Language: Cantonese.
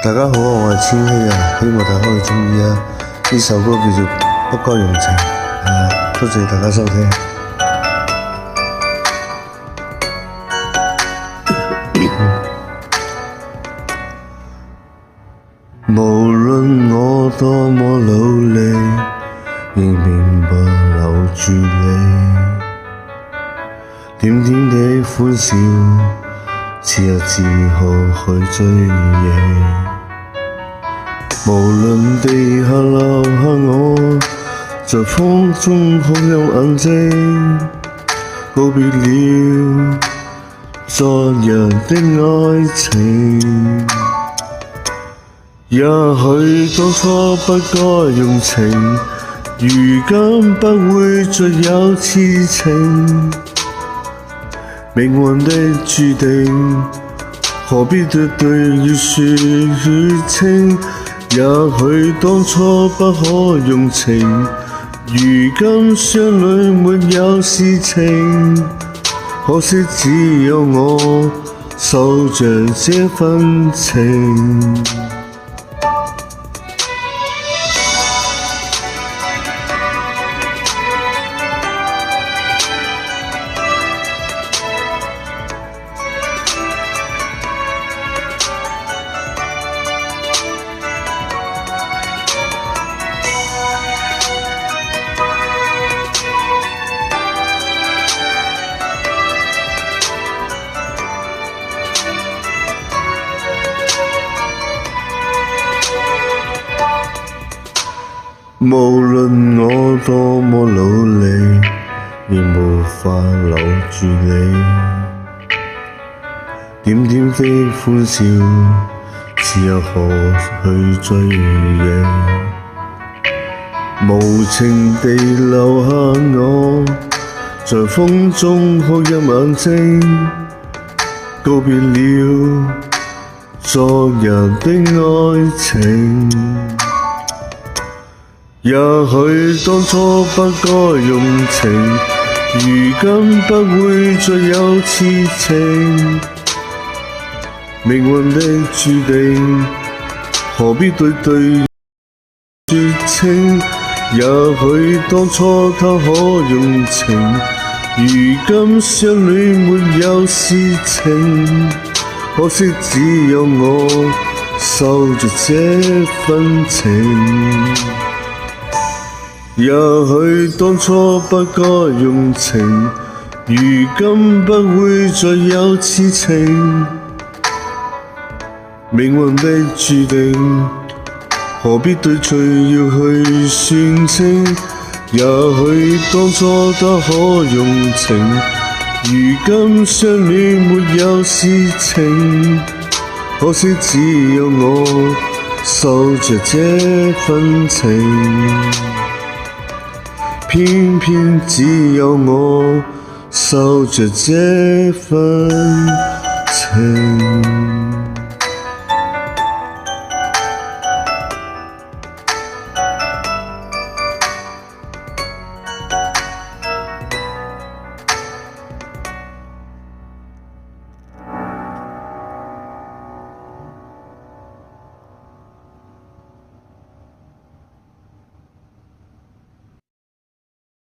大家好，我係千禧啊，希望大家可以鍾意啊！呢首歌叫做《不該用情》，多謝大家收聽。無論我多麼努力，仍明白留住你，甜甜的歡笑，此刻只好去追憶。無論地下留下我，在風中哭泣眼睛，告別了昨日的愛情。也許當初不該用情，如今不會再有痴情。命運的注定，何必對要說血清？也許當初不可用情，如今雙裏沒有事情。可惜只有我受着這份情。無論我多麼努力，亦無法留住你。甜甜的歡笑，此刻何去追憶？無情地留下我，在風中哭泣眼睛，告別了昨日的愛情。也許當初不該用情，如今不會再有痴情。命運的注定，何必對說清？也許當初他可用情，如今雙戀沒有事情。可惜只有我受着這份情。也許當初不該用情，如今不會再有痴情。命運的注定，何必對罪要去算清？也許當初他可用情，如今相戀沒有事情。可惜只有我受着這份情。偏偏只有我受着這份情。